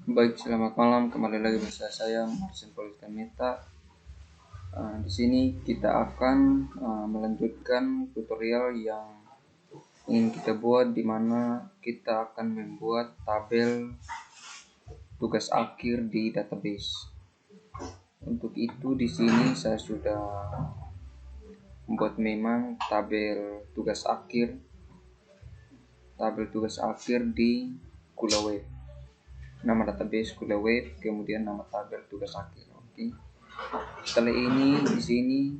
Baik, selamat malam. Kembali lagi bersama saya Marcin Politameta. Di sini kita akan melanjutkan tutorial yang ingin kita buat, di mana kita akan membuat tabel tugas akhir di database. Untuk itu di sini saya sudah membuat memang tabel tugas akhir di Kula Web. Nama database Kula Web, kemudian nama tabel tugas akhir. Oke. Setelah ini di sini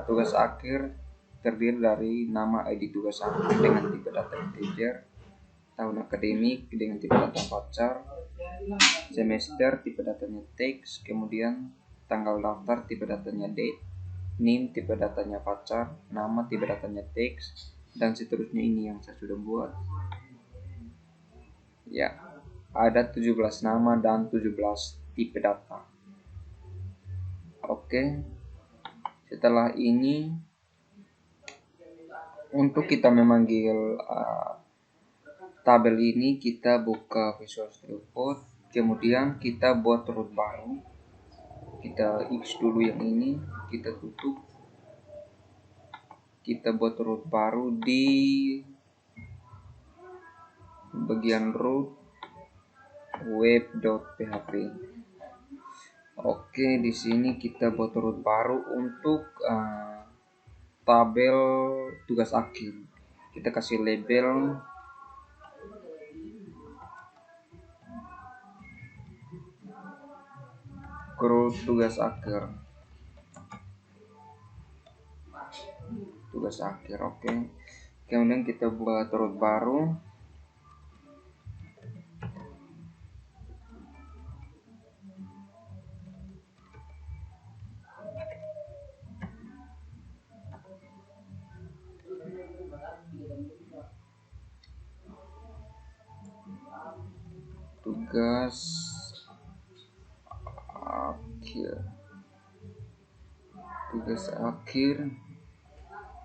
tugas akhir terdiri dari nama ID tugas akhir dengan tipe data integer, tahun akademik dengan tipe data voucher, semester tipe datanya teks, kemudian tanggal daftar tipe datanya date, NIM tipe datanya voucher, nama tipe datanya teks, dan seterusnya. Ini yang saya sudah buat. Ya, ada 17 nama dan 17 tipe data. Oke. Setelah ini, untuk kita memanggil tabel ini, kita buka Visual Studio Code, kemudian kita buat root baru. Kita X dulu yang ini, kita tutup. Kita buat root baru di bagian root web.php. Oke, di sini kita buat root baru untuk tabel tugas akhir. Kita kasih label root tugas akhir. Oke. Kemudian kita buat root baru. Tugas akhir.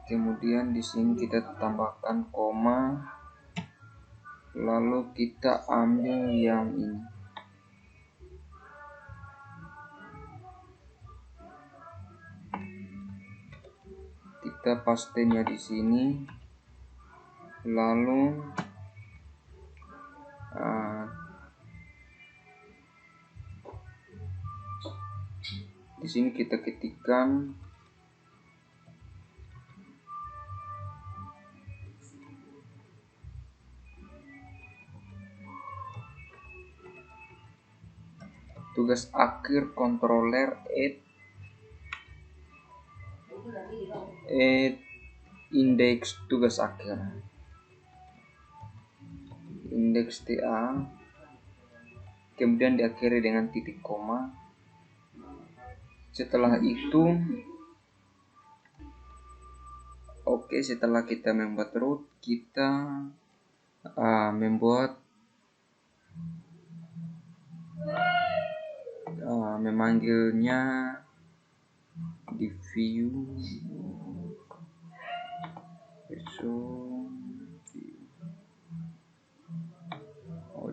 Kemudian di sini kita tambahkan koma, lalu kita ambil yang ini. Kita pastenya di sini, lalu di sini kita ketikkan tugas akhir controller add index tugas akhir, index TA, kemudian diakhiri dengan titik koma. Setelah itu, setelah kita membuat root, kita membuat memanggilnya di view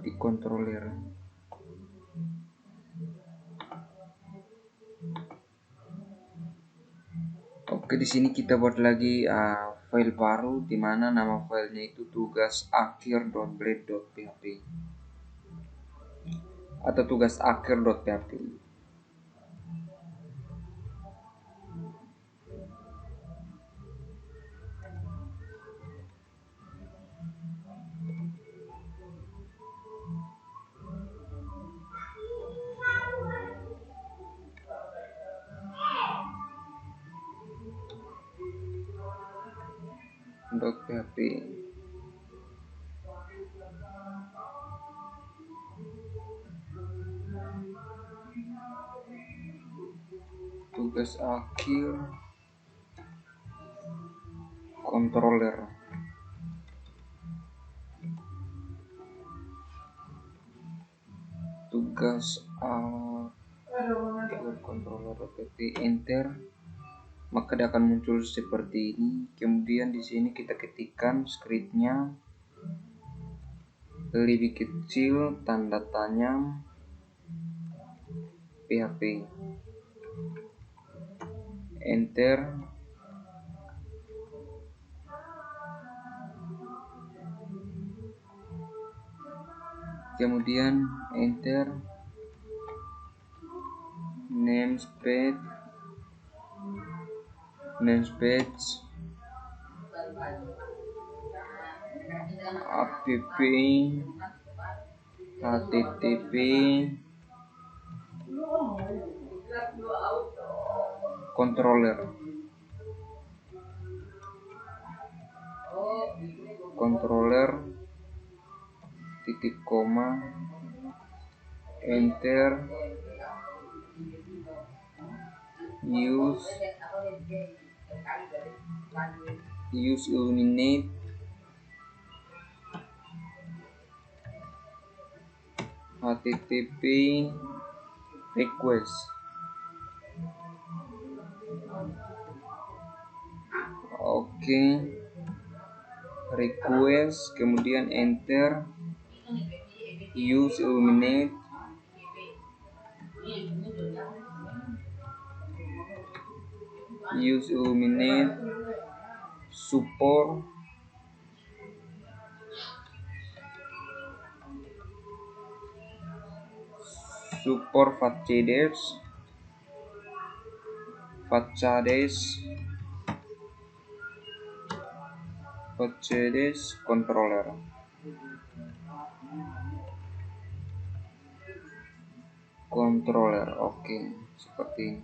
di controller. Oke, di sini kita buat lagi file baru, di mana nama filenya itu tugas akhir.blade.php atau tugas akhir.php. .php. Tugas akhir controller. Tugas akhir controller.php, enter. Maka dia akan muncul seperti ini. Kemudian di sini kita ketikkan scriptnya, lebih kecil tanda tanya PHP, enter. Kemudian enter, namespace app http controller titik koma, enter, use illuminate http request. Oke, request, kemudian enter, use illuminate, support facades controller. Oke, seperti ini.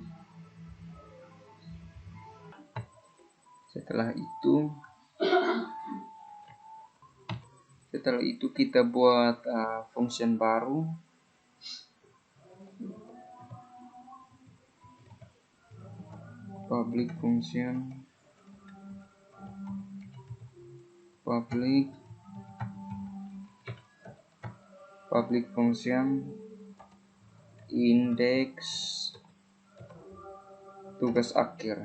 Setelah itu kita buat function baru, public function, index tugas akhir,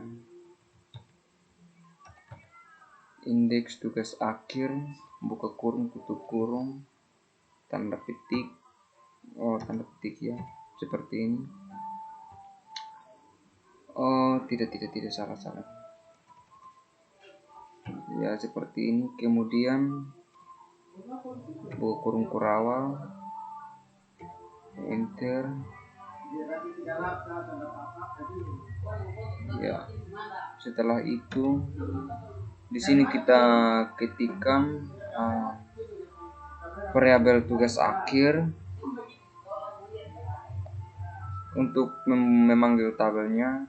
buka kurung, tutup kurung, tanda petik ya, seperti ini. Tidak, salah ya, seperti ini. Kemudian buka kurung kurawal, enter ya. Setelah itu di sini kita ketikkan variabel tugas akhir. Untuk memanggil tabelnya,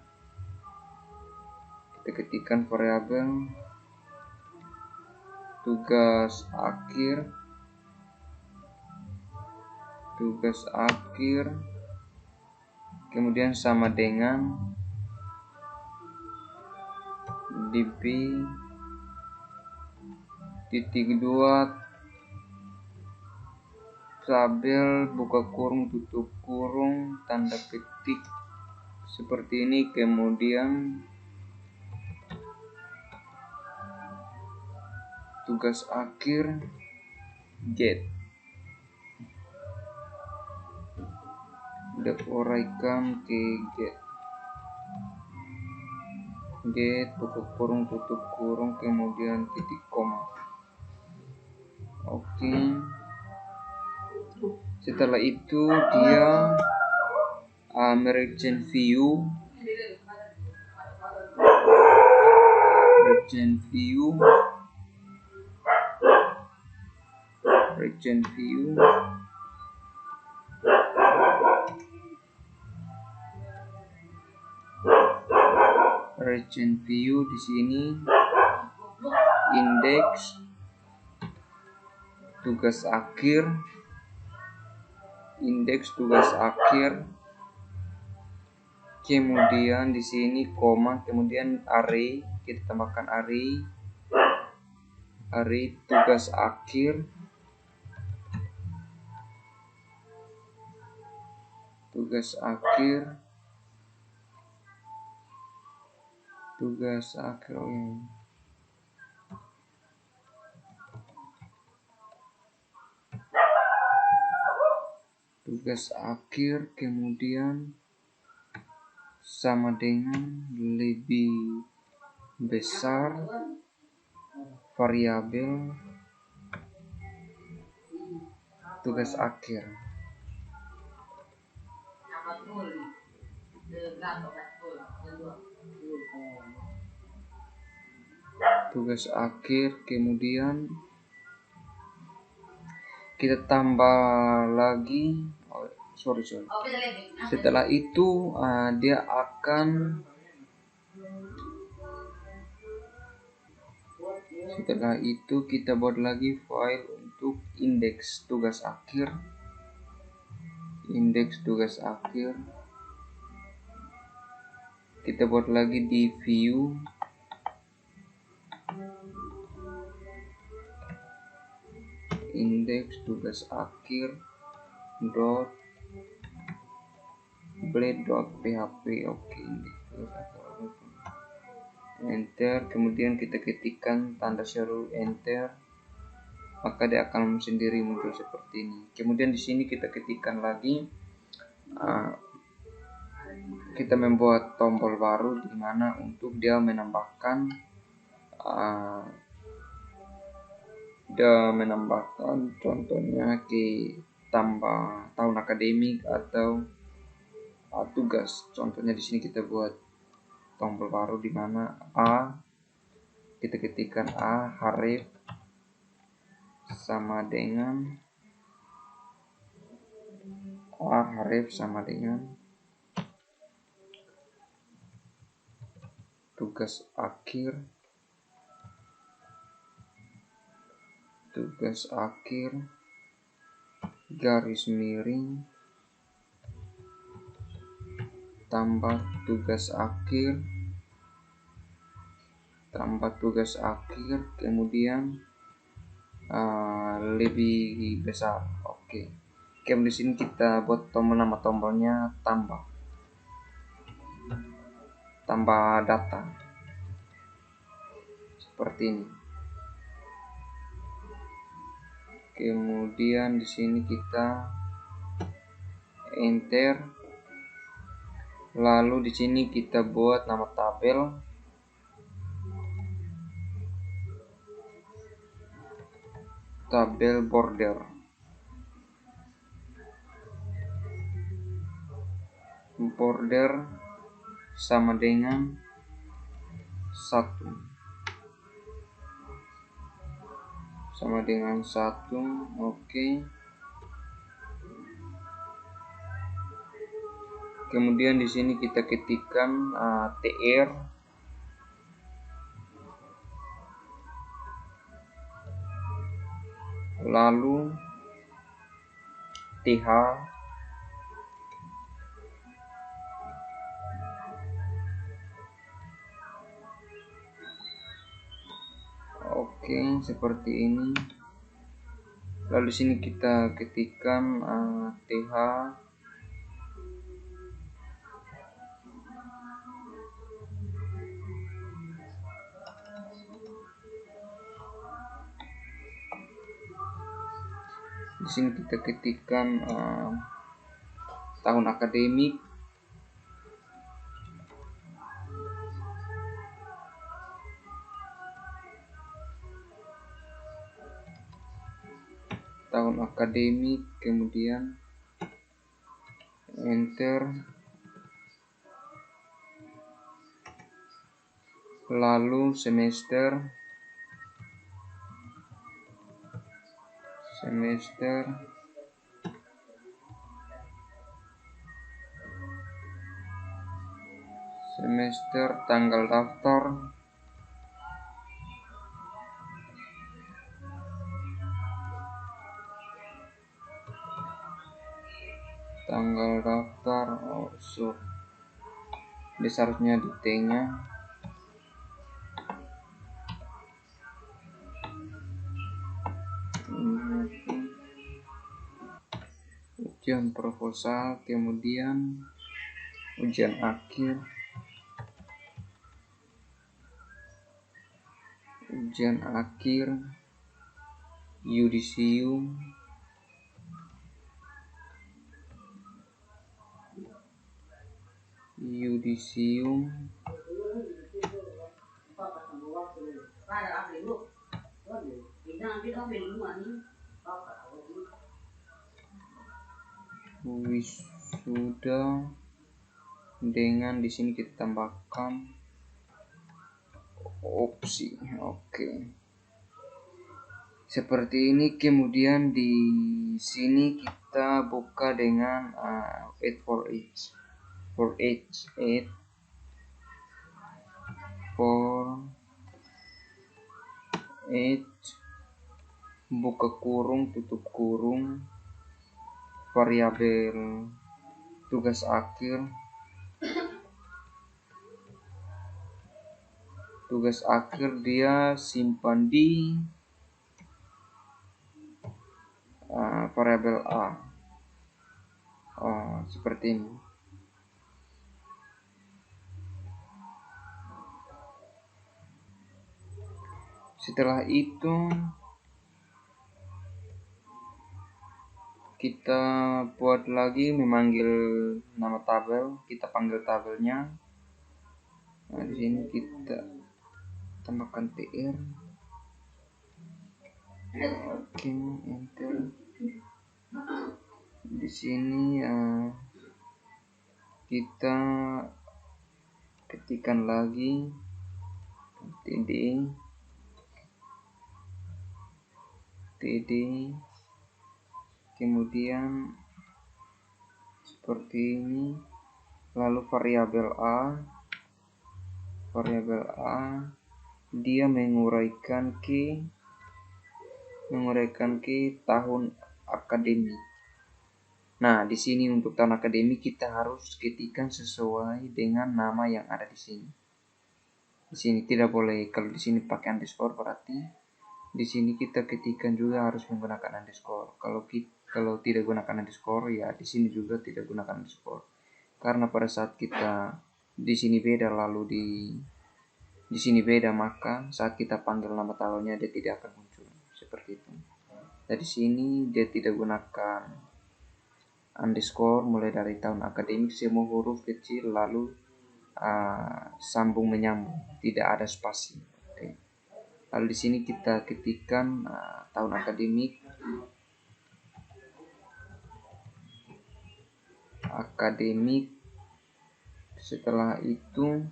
kita ketikkan variabel tugas akhir, kemudian sama dengan db titik 2 tabel, buka kurung, tutup kurung, tanda petik, seperti ini. Kemudian tugas akhir get, uraikan ke get, buka kurung, tutup kurung, kemudian titik koma. Oke. Setelah itu dia merchant view di sini, indeks tugas akhir, kemudian di sini koma, kemudian array, kita tambahkan array tugas akhir, tugas akhir kemudian sama dengan lebih besar variabel tugas akhir. Tugas akhir kemudian kita tambah lagi setelah itu dia akan kita buat lagi file untuk indeks tugas akhir. Kita buat lagi di view indeks tugas akhir dot blade.php. Oke, enter, kemudian kita ketikkan tanda seru enter, maka dia akan sendiri muncul seperti ini. Kemudian di sini kita ketikkan lagi, kita membuat tombol baru di mana untuk dia menambahkan contohnya tambah tahun akademik atau tugas. Contohnya di sini kita buat tombol baru di mana kita ketikkan harif sama dengan tugas akhir garis miring tambah tugas akhir kemudian lebih besar. Oke. Kemudian di sini kita buat nama tombolnya tambah data seperti ini. Kemudian di sini kita enter, lalu di sini kita buat nama tabel border sama dengan 1. Oke. Kemudian di sini kita ketikkan tr, lalu th, oke, seperti ini. Lalu di sini kita ketikkan th, di sini kita ketikkan tahun akademik, kemudian enter, lalu semester, tanggal daftar, ini seharusnya di T-nya. Ujian proposal, kemudian ujian akhir, yudisium, yudisium wisuda dengan di sini kita tambahkan opsi. Oke. Seperti ini, kemudian di sini kita buka dengan 8 for each. For each 8 for each, buka kurung, tutup kurung, variabel tugas akhir. Tugas akhir dia simpan di variabel A. Seperti ini. Setelah itu kita buat lagi memanggil nama tabel, kita panggil tabelnya. Nah, di sini kita tambahkan tr. Oke, enter. Di sini kita ketikkan lagi td, kemudian seperti ini, lalu variabel A dia menguraikan ke tahun akademik. Nah, di sini untuk tahun akademik kita harus ketikkan sesuai dengan nama yang ada di sini. Di sini tidak boleh, kalau di sini pakai underscore berarti di sini kita ketikkan juga harus menggunakan underscore. Kalau tidak gunakan underscore, ya di sini juga tidak gunakan underscore. Karena pada saat kita di sini beda lalu di sini beda, maka saat kita panggil nama tabelnya dia tidak akan muncul seperti itu. Nah, di sini dia tidak gunakan underscore mulai dari tahun akademik, semua huruf kecil lalu sambung menyambung, tidak ada spasi. Oke. Lalu di sini kita ketikkan tahun akademik. Setelah itu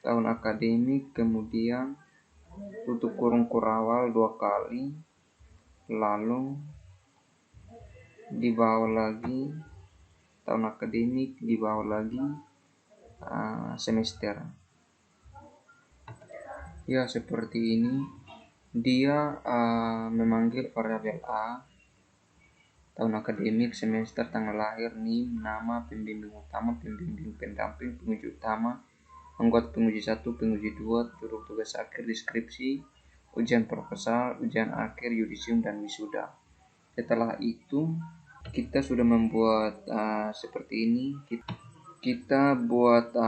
tahun akademik, kemudian tutup kurung kurawal 2 kali, lalu di bawah lagi tahun akademik, di bawah lagi semester. Ya, seperti ini. Dia memanggil variabel A, tahun akademik, semester, tanggal lahir, NIM, nama, pembimbing utama, pembimbing pendamping, penguji utama, anggota penguji 1, penguji 2, judul tugas akhir, deskripsi, ujian proposal, ujian akhir, yudisium, dan wisuda. Setelah itu kita sudah membuat seperti ini. Kita buat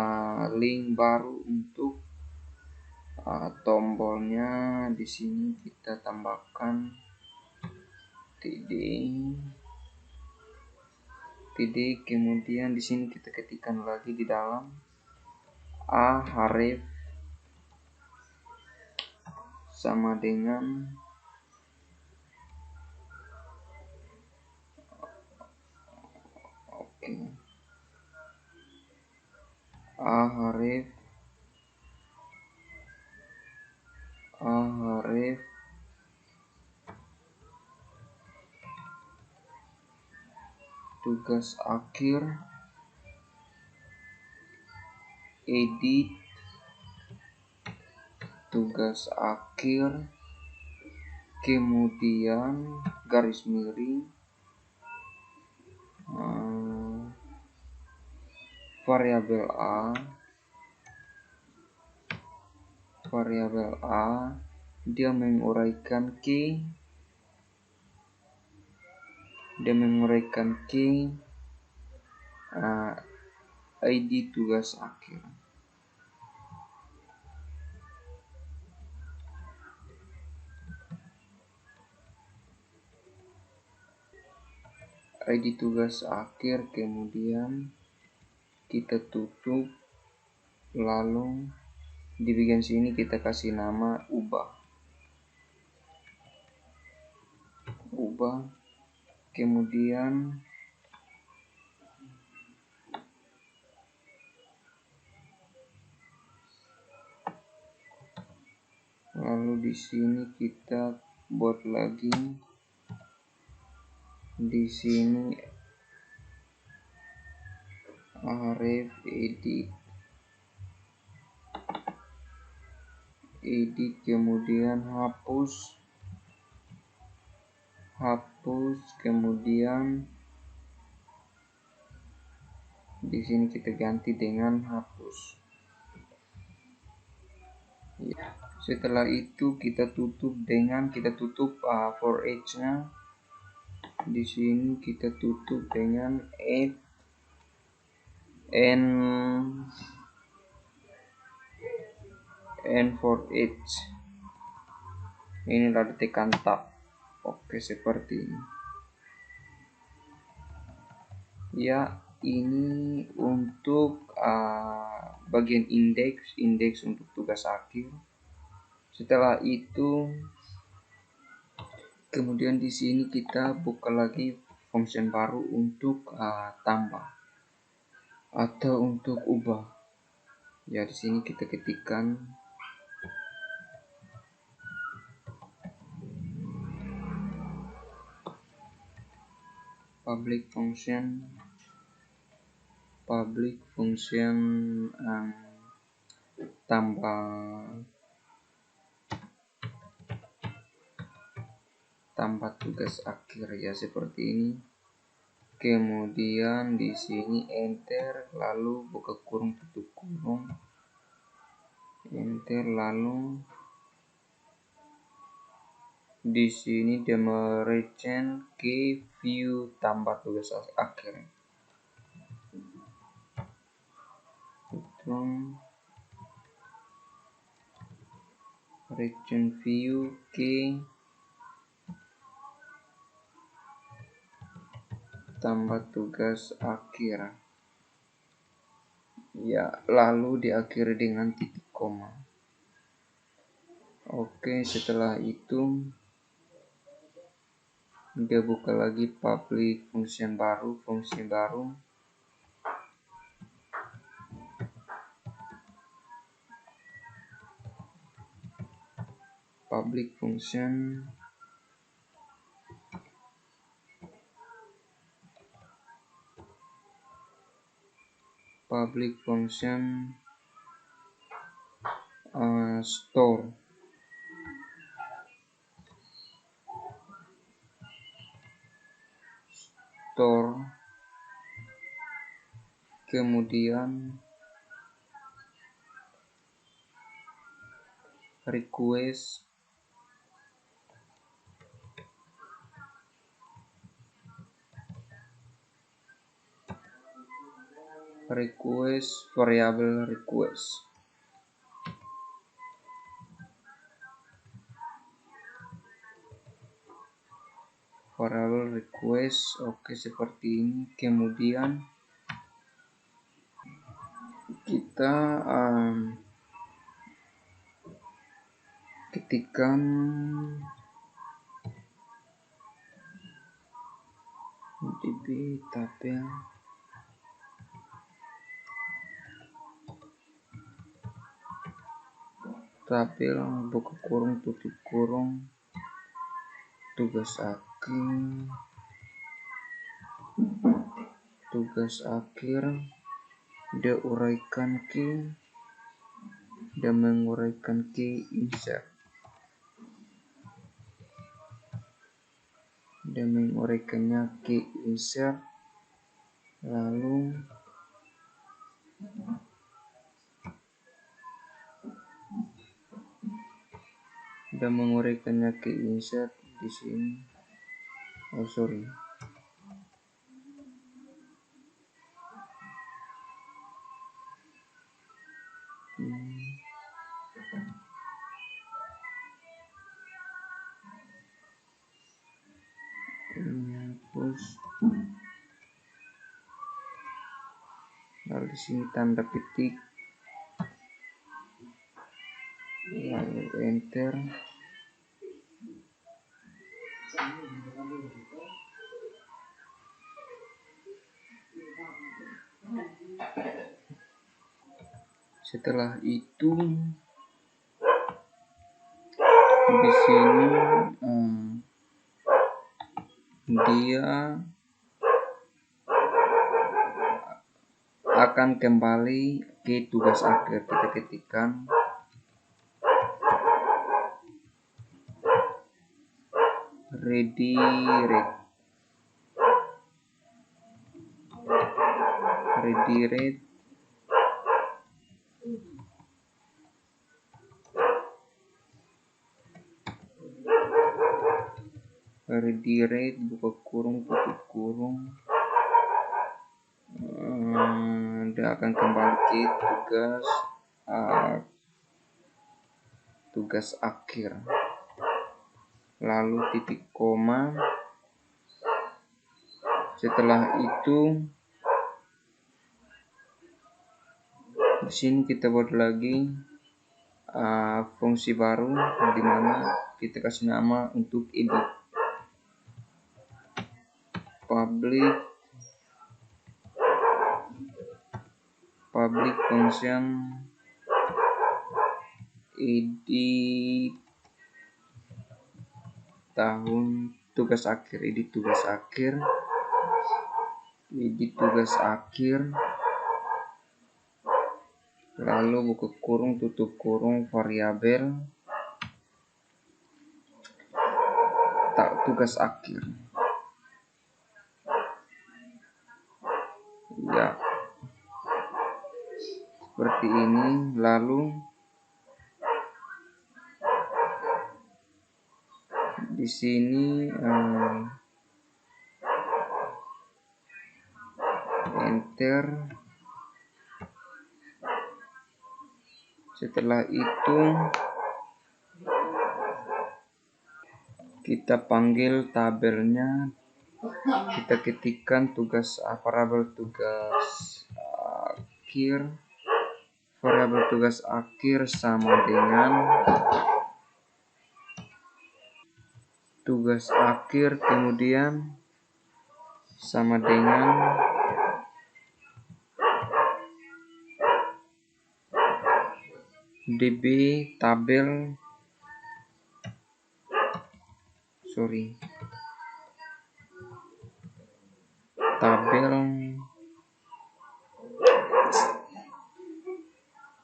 link baru untuk tombolnya. Di sini kita tambahkan td, kemudian di sini kita ketikkan lagi di dalam href sama dengan href tugas akhir, edit tugas akhir, kemudian garis miring variabel A dia menguraikan ID tugas akhir. ID tugas akhir, kemudian kita tutup, lalu di bagian sini kita kasih nama ubah, kemudian lalu di sini kita buat lagi, di sini aref edit, kemudian hapus, kemudian di sini kita ganti dengan hapus. Ya. Setelah itu kita tutup for each-nya. Di sini kita tutup dengan add and for each. Ini lalu tekan tab. Oke, seperti ini. Ya, ini untuk bagian indeks untuk tugas akhir. Setelah itu kemudian di sini kita buka lagi function baru untuk tambah atau untuk ubah. Ya, di sini kita ketikkan public function tambah tugas akhir, ya seperti ini. Kemudian di sini enter, lalu buka kurung tutup kurung, enter, lalu di sini demergen ke view tambah tugas akhir. Itu region view ke tambah tugas akhir. Ya, lalu diakhiri dengan titik koma. Oke, setelah itu dia buka lagi public function baru, public function store, kemudian request variable request. Oke, seperti ini. Kemudian kita ketikkan db tabel buka kurung tutup kurung tugas akhir diuraikan ke dan menguraikan ke insert, dan menguraikannya ke insert, lalu dan menguraikannya ke insert di sini. Hapus. di sini tanda petik, lalu enter. Setelah itu di sini dia akan kembali ke tugas akhir. Kita ketikkan redirect buka kurung tutup kurung. Dia akan kembali ke tugas akhir, lalu titik koma. Setelah itu di sini kita buat lagi fungsi baru, di mana kita kasih nama untuk edit, public function edit tugas akhir, lalu buka kurung tutup kurung variabel tugas akhir. Ya, seperti ini. Lalu di sini enter. Setelah itu kita panggil tabelnya, kita ketikkan variabel tugas akhir sama dengan tugas akhir, kemudian sama dengan db tabel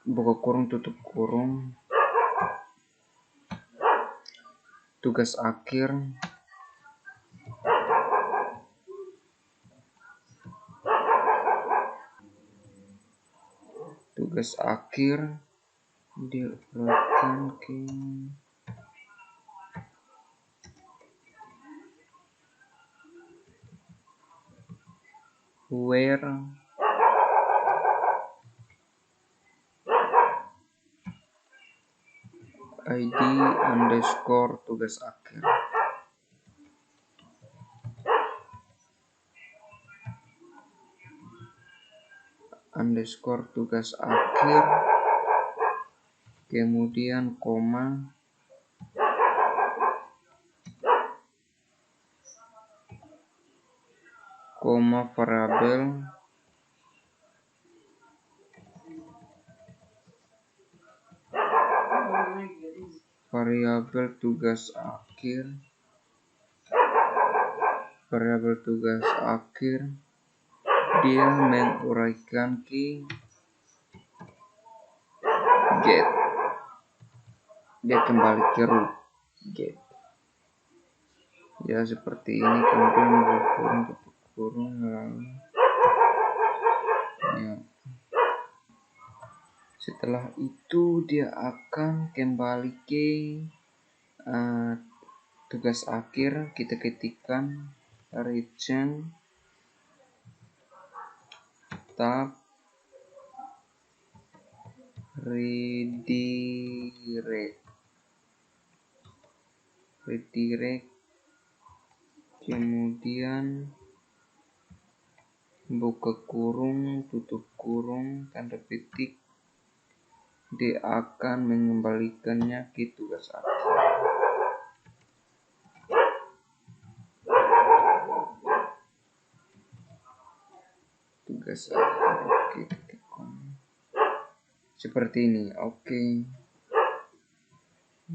buka kurung tutup kurung tugas akhir, diarahkan ke where id underscore tugas akhir. Kemudian koma, variabel tugas akhir, dia menguraikan ke get, dia kembali ke root get. Ya, seperti ini. Kemudian tutup kurung lalu ya. Setelah itu dia akan kembali ke tugas akhir. Kita ketikkan return tab redirect, kemudian buka kurung, tutup kurung, tanda petik, dia akan mengembalikannya ke tugas akhir. Tugas akhir, oke, titik koma. Seperti ini, oke.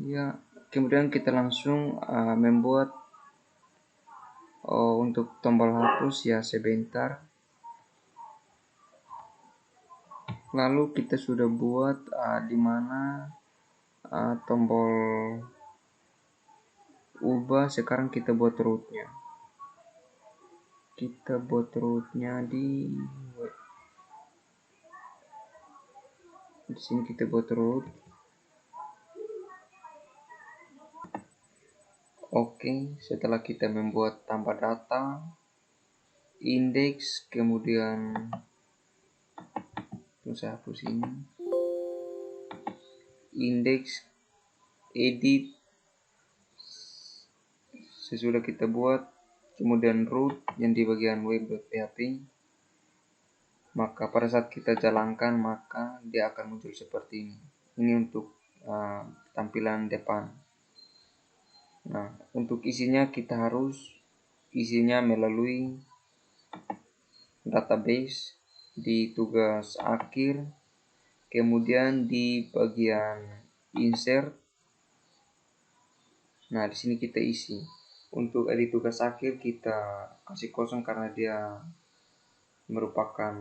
Ya, kemudian kita langsung membuat untuk tombol hapus ya sebentar. Lalu kita sudah buat di mana tombol ubah. Sekarang kita buat rootnya. Kita buat rootnya di sini. Kita buat root. Oke, setelah kita membuat tambah data, indeks, kemudian saya hapus ini, indeks, edit, sesudah kita buat, kemudian root yang di bagian web.php, maka pada saat kita jalankan maka dia akan muncul seperti ini. Ini untuk tampilan depan. Nah, untuk isinya kita harus isinya melalui database di tugas akhir, kemudian di bagian insert. Nah, di sini kita isi. Untuk edit tugas akhir kita kasih kosong karena dia merupakan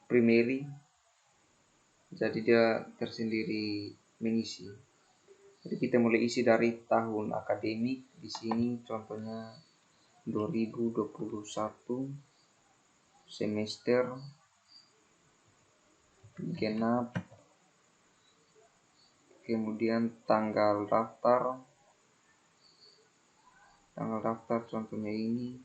primary, jadi dia tersendiri mengisi. Jadi kita mulai isi dari tahun akademik. Di sini contohnya 2021 semester genap, kemudian tanggal daftar contohnya ini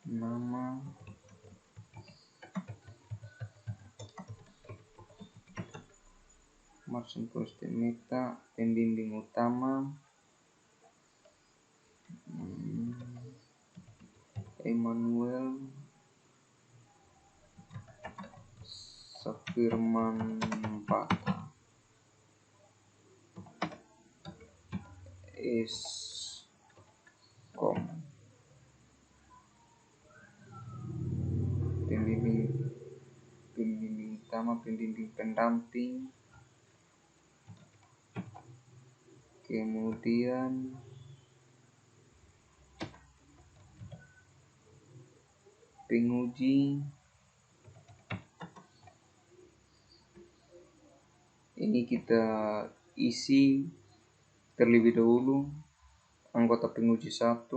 nama, Marsen Meta, pembimbing utama Emmanuel Safirman Bata, Eskom, pembimbing utama, pembimbing pendamping, kemudian penguji. Ini kita isi terlebih dahulu anggota penguji 1,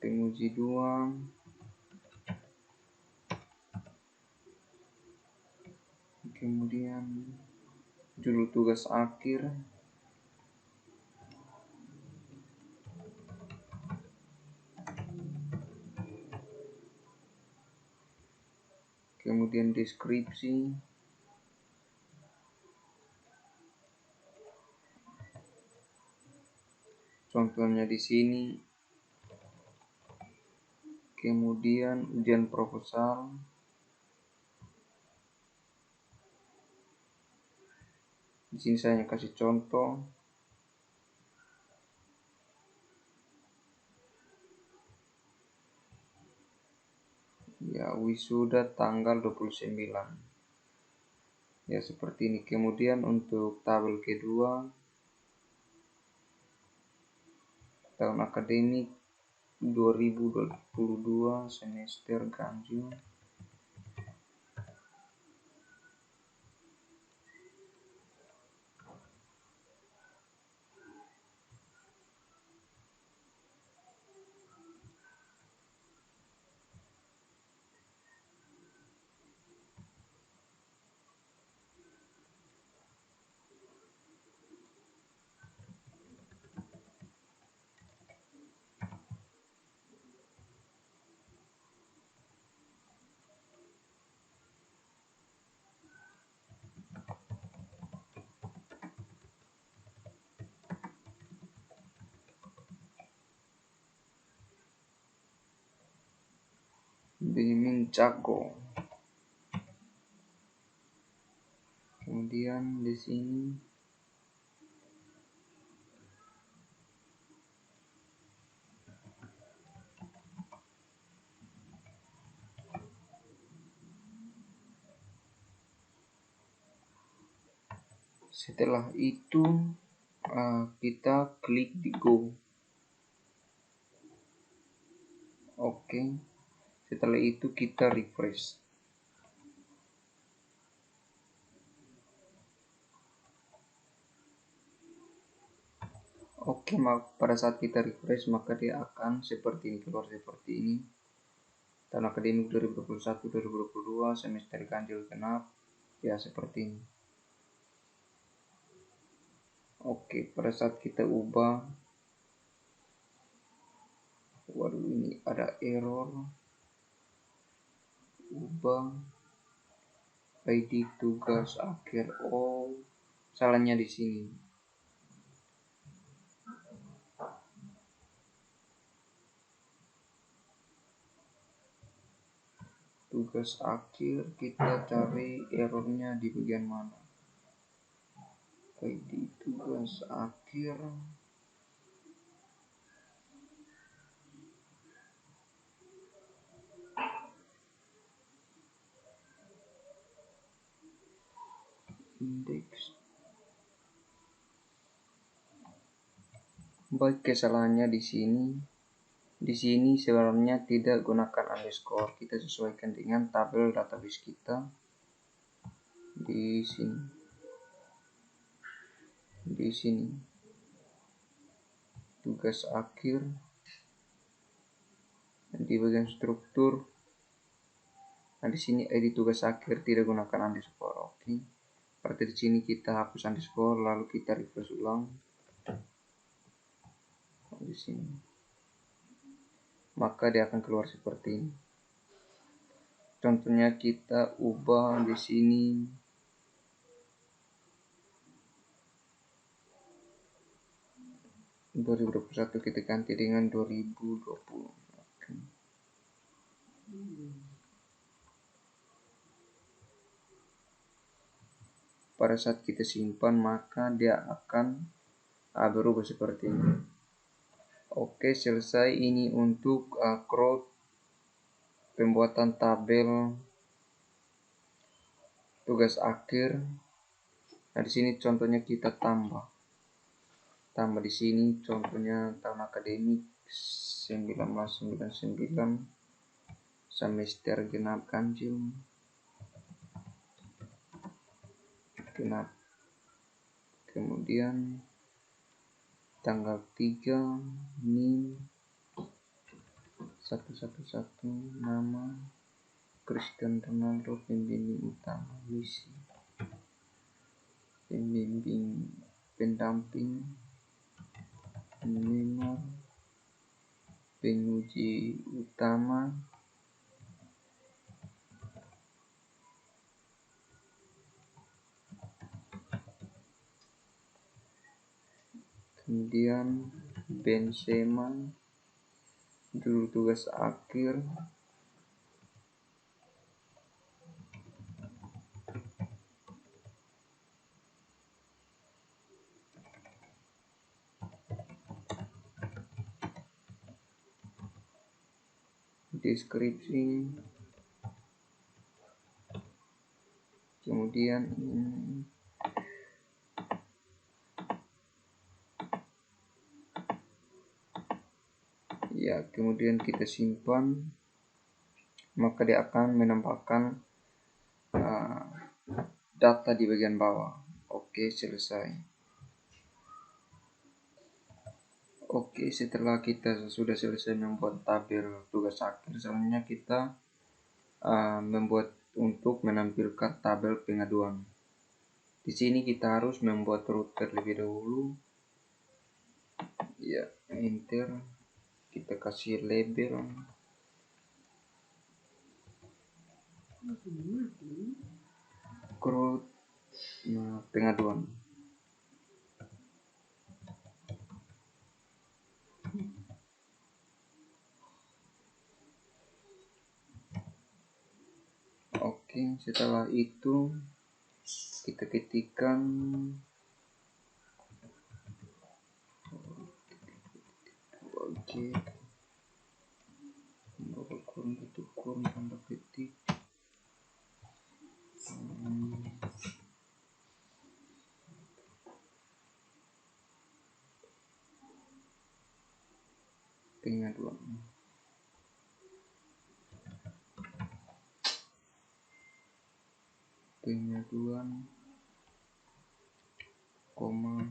penguji 2, kemudian judul tugas akhir, kemudian deskripsi, contohnya di sini, kemudian ujian proposal, di sini saya kasih contoh, ya wisuda tanggal 29, ya seperti ini. Kemudian untuk tabel kedua, tahun akademik 2022 semester ganjil, Benjamin Jago. Kemudian di sini setelah itu kita klik di go. Oke. Setelah itu kita refresh. Oke, pada saat kita refresh maka dia akan seperti ini, keluar seperti ini. Tahun akademik 2021-2022, semester ganjil genap, ya seperti ini. Oke, pada saat kita ubah, waduh ini ada error. Ubah ID tugas akhir. Oh, salahnya di sini. Tugas akhir, kita cari errornya di bagian mana. ID tugas akhir. Indeks. Baik, kesalahannya di sini. Di sini sebenarnya tidak gunakan underscore. Kita sesuaikan dengan tabel database kita. Di sini. Di sini. Tugas akhir. Di bagian struktur. Nah, di sini ID tugas akhir tidak gunakan underscore. Oke. Berarti di sini kita hapus underscore lalu kita refresh ulang. Di sini. Maka dia akan keluar seperti ini. Contohnya kita ubah di sini. (2021) kita ganti dengan 2020. Oke. Pada saat kita simpan maka dia akan berubah seperti ini. Oke, selesai. Ini untuk crowd pembuatan tabel tugas akhir. Nah, di sini contohnya kita tambah di sini contohnya tahun akademik 1999 semester genap ganjil genap, kemudian tanggal 3 NIM 111, nama Cristiano Ronaldo, pembimbing utama, misi pembimbing pendamping Neymar, penguji utama, kemudian Benzema, judul tugas akhir, deskripsi, kemudian ya, kemudian kita simpan, maka dia akan menambahkan data di bagian bawah. Oke, selesai. Oke, setelah kita sudah selesai membuat tabel tugas akhir, selanjutnya kita membuat untuk menampilkan tabel pengaduan. Di sini kita harus membuat root terlebih dahulu. Ya, enter. Kita kasih label. Root pengaduan. Oke, setelah itu kita ketikkan kurung itu kurung tanda petik pengaduan koma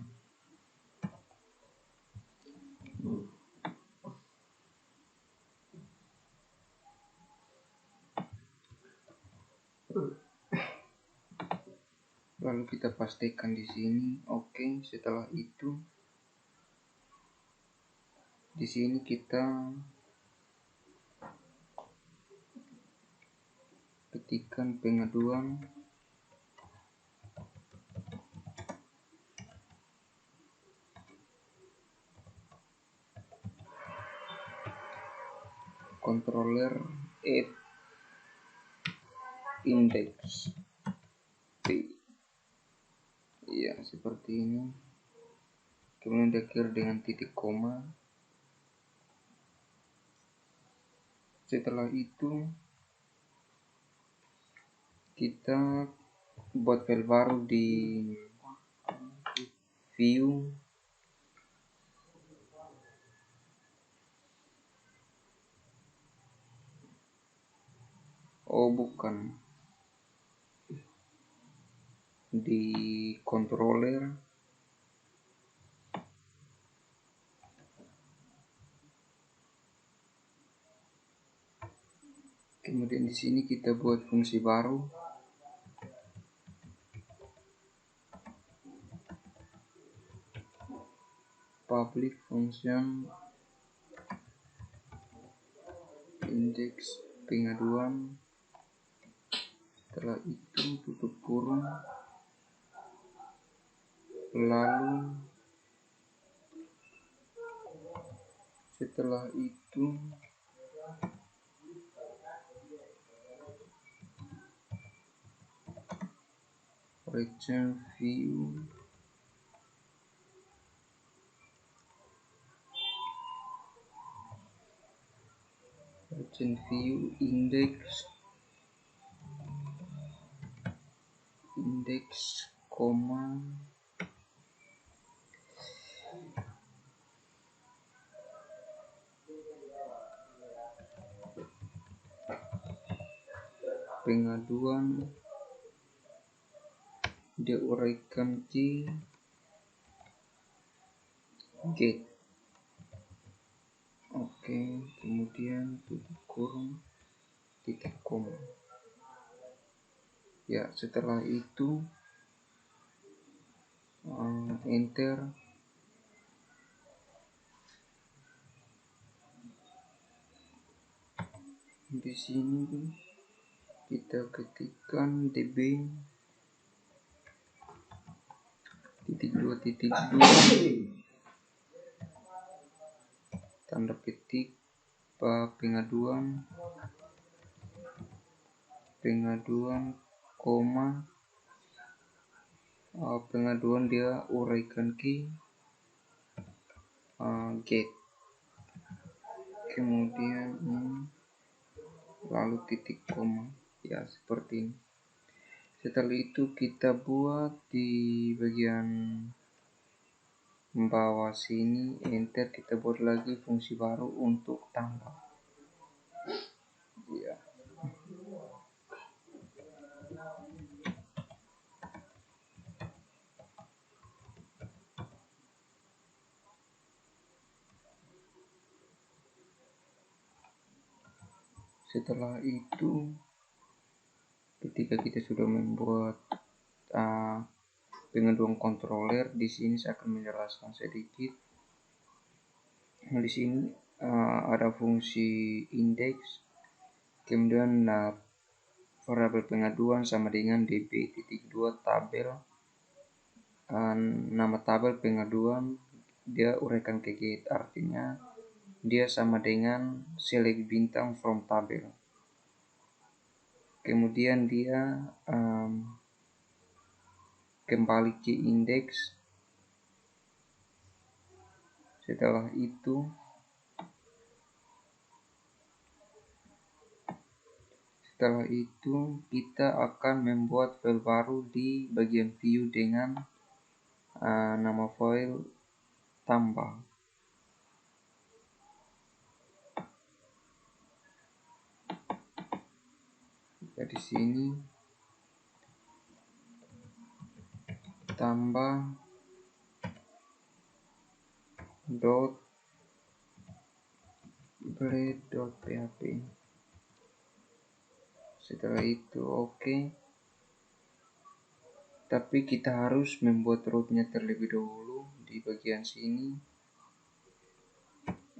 lalu kita pastikan di sini. Oke, setelah itu di sini kita ketikkan pengaduan controller add index p. Ya, seperti ini. Kemudian diakhiri dengan titik koma. Setelah itu kita buat file baru di view bukan di controller. Kemudian di sini kita buat fungsi baru, public function index pengaduan. Setelah itu tutup kurung, lalu setelah itu return view index koma pengaduan dia uraikan key get. Oke, kemudian tutup kurung titik koma. Ya, setelah itu enter. Di sini kita ketikkan db titik 2 tanda petik pengaduan koma pengaduan dia uraikan key get, kemudian lalu titik koma. Ya, seperti ini. Setelah itu kita buat di bagian bawah sini enter, kita buat lagi fungsi baru untuk tambah. Ya. Setelah itu ketika kita sudah membuat pengaduan controller, di sini saya akan menjelaskan sedikit. Di sini ada fungsi index, kemudian variabel pengaduan sama dengan db.2 tabel, nama tabel pengaduan dia uraikan ke get, artinya dia sama dengan select bintang from tabel. kemudian dia kembali ke indeks. Setelah itu kita akan membuat file baru di bagian view dengan nama file tambah. Di sini tambah .blade.php. Setelah itu oke. Tapi kita harus membuat rootnya terlebih dahulu di bagian sini.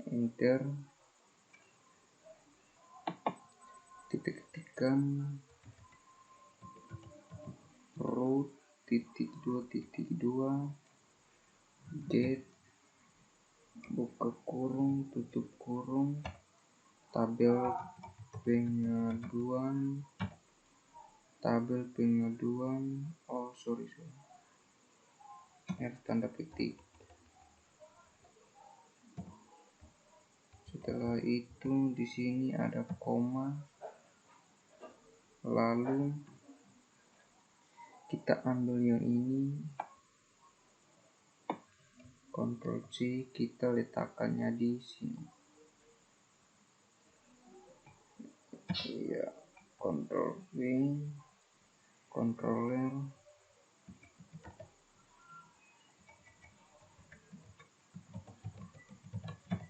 Enter. Kita ketikkan root .2.2 get buka kurung tutup kurung tabel pengaduan tanda petik. Setelah itu di sini ada koma, lalu kita ambil yang ini, Ctrl C, kita letakkannya di sini. Iya, Ctrl V, Ctrl R,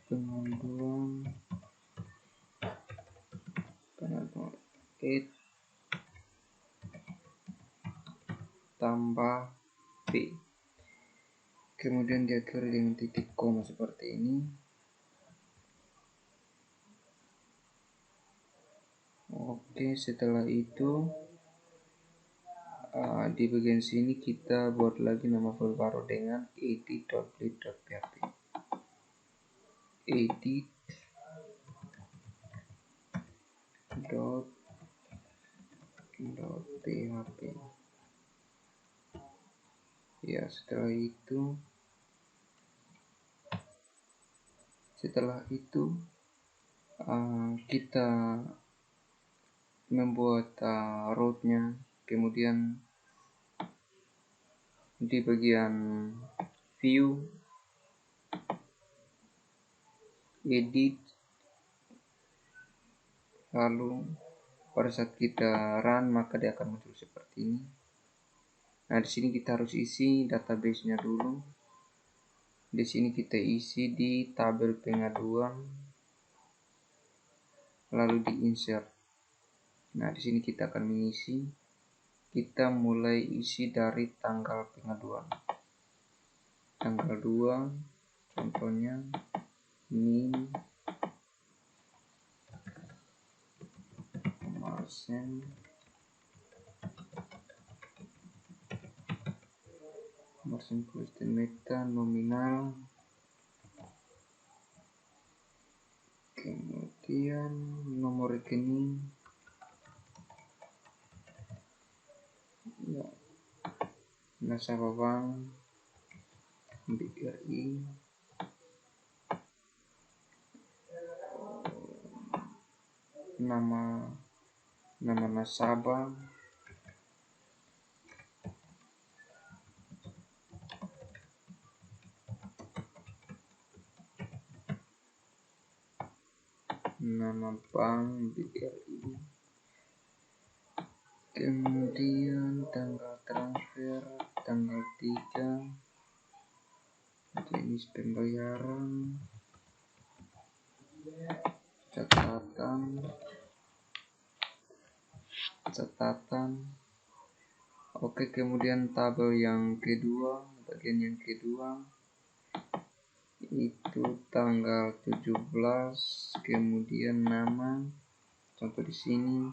pengaduan add tambah P, kemudian diakhiri dengan titik koma seperti ini. Oke, setelah itu di bagian sini kita buat lagi nama file baru dengan edit.blade.php. edit.php. Ya, setelah itu kita membuat rootnya, kemudian di bagian view, edit, lalu pada saat kita run maka dia akan muncul seperti ini. Nah, di sini kita harus isi database-nya dulu. Di sini kita isi di tabel pengaduan, lalu di insert. Nah, di sini kita akan mengisi. Kita mulai isi dari tanggal pengaduan. Tanggal 2, contohnya min Marsen plus meta nominal, kemudian nomor rekening ya, nasabah bank BRI, nama nasabah, nama bank BRI, kemudian tanggal transfer tanggal 3, jenis pembayaran, catatan. Oke, kemudian tabel yang kedua, bagian yang kedua itu tanggal 17, kemudian nama, contoh di sini,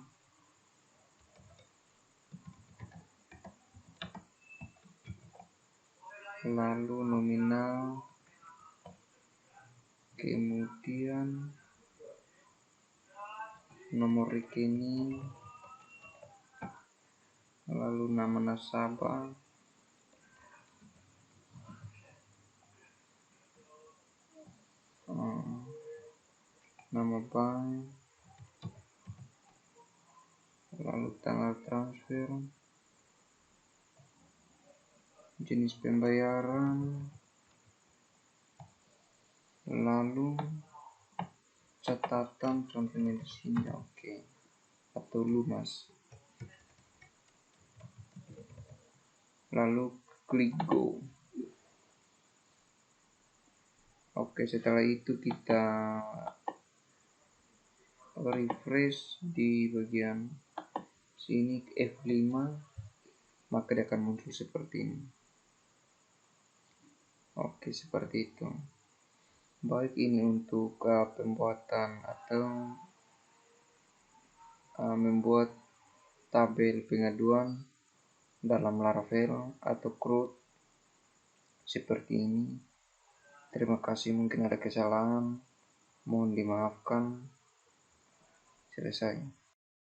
lalu nominal, kemudian nomor rekening, lalu nama nasabah, nama bank, lalu tanggal transfer, jenis pembayaran, lalu catatan contohnya di sini, oke, atau lunas. Lalu klik go. Oke, setelah itu kita refresh di bagian sini F5, maka dia akan muncul seperti ini. Oke, seperti itu. Baik, ini untuk pembuatan atau membuat tabel pengaduan dalam Laravel atau CRUD seperti ini. Terima kasih, mungkin ada kesalahan, mohon dimaafkan. Selesai.